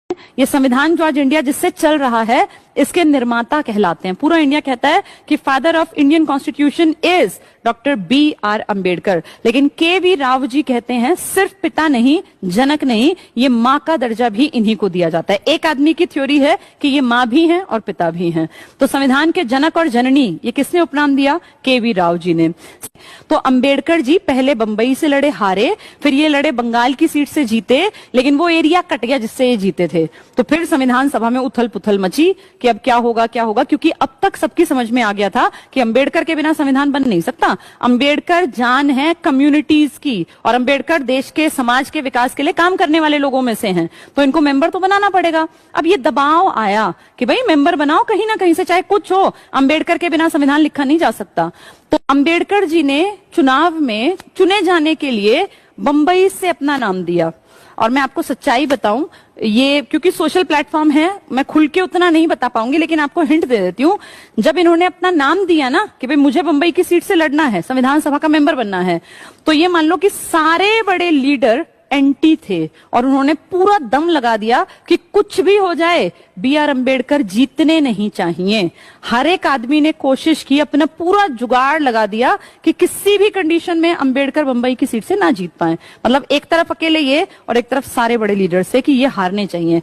ये संविधान जो आज इंडिया जिससे चल रहा है इसके निर्माता कहलाते हैं। पूरा इंडिया कहता है कि father of Indian constitution is doctor B.R. Ambedkar, लेकिन के.वी. राव जी कहते हैं सिर्फ पिता नहीं, जनक नहीं, ये माँ का दर्जा भी इन्हीं को दिया जाता है। एक आदमी की थ्योरी है कि ये माँ भी हैं और पिता भी हैं। तो संविधान के जनक और जननी ये किसने उपनाम दिया? के.वी. राव जी ने। तो अंबेडकर जी पहले बंबई से लड़े, हारे, फिर ये लड़े बंगाल की सीट से जीते, लेकिन वो एरिया कट गया जिससे ये जीते थे। तो फिर संविधान सभा में उथल पुथल मची कि अब क्या होगा क्या होगा, क्योंकि अब तक सबकी समझ में आ गया था कि अंबेडकर के बिना संविधान बन नहीं सकता। अंबेडकर जान है कम्युनिटीज की, और अंबेडकर देश के समाज के विकास के लिए काम करने वाले लोगों में से हैं, तो इनको मेंबर तो बनाना पड़ेगा। अब ये दबाव आया कि भाई मेंबर बनाओ कहीं ना कहीं से, चाहे कुछ हो, अंबेडकर के बिना संविधान लिखा नहीं जा सकता। तो अंबेडकर जी ने चुनाव में चुने जाने के लिए बंबई से अपना नाम दिया। और मैं आपको सच्चाई बताऊं, ये क्योंकि सोशल प्लेटफॉर्म है, मैं खुल के उतना नहीं बता पाऊंगी, लेकिन आपको हिंट दे देती हूं। जब इन्होंने अपना नाम दिया ना कि भाई मुझे बंबई की सीट से लड़ना है, संविधान सभा का मेंबर बनना है, तो ये मान लो कि सारे बड़े लीडर एंटी थे और उन्होंने पूरा दम लगा दिया कि कुछ भी हो जाए B.R. अंबेडकर जीतने नहीं चाहिए। हर एक आदमी ने कोशिश की, अपना पूरा जुगाड़ लगा दिया कि किसी भी कंडीशन में अंबेडकर बंबई की सीट से ना जीत पाए। मतलब एक तरफ अकेले ये और एक तरफ सारे बड़े लीडर से कि ये हारने चाहिए।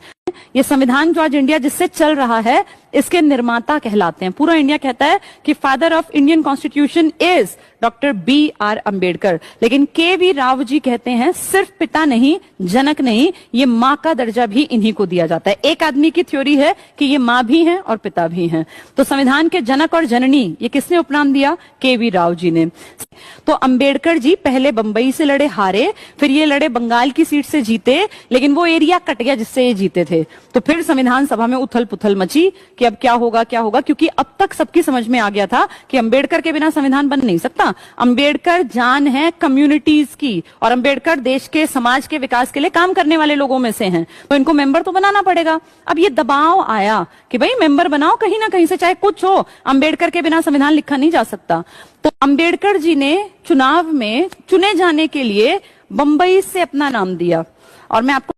ये संविधान जो आज इंडिया जिससे चल रहा है इसके निर्माता कहलाते हैं। पूरा इंडिया कहता है कि father of Indian constitution is doctor B.R. Ambedkar, लेकिन के.वी. राव जी कहते हैं सिर्फ पिता नहीं, जनक नहीं, ये माँ का दर्जा भी इन्हीं को दिया जाता है। एक आदमी की थ्योरी है कि ये माँ भी हैं और पिता भी हैं। तो संविधान के जनक और जननी ये किसने उपनाम दिया? के.वी. राव जी ने। तो अंबेडकर जी पहले बंबई से लड़े, हारे, फिर ये लड़े बंगाल की सीट से जीते, लेकिन वो एरिया कट गया जिससे ये जीते थे। तो फिर संविधान सभा में उथल पुथल मची कि अब क्या होगा क्या होगा, क्योंकि अब तक सबकी समझ में आ गया था कि अंबेडकर के बिना संविधान बन नहीं सकता। अंबेडकर जान है कम्युनिटीज की, और अंबेडकर देश के समाज के विकास के लिए काम करने वाले लोगों में से हैं, तो इनको मेंबर तो बनाना पड़ेगा। अब ये दबाव आया कि भाई मेंबर बनाओ कहीं ना कहीं से, चाहे कुछ हो, अंबेडकर के बिना संविधान लिखा नहीं जा सकता। तो अंबेडकर जी ने चुनाव में चुने जाने के लिए बंबई से अपना नाम दिया। और मैं आपको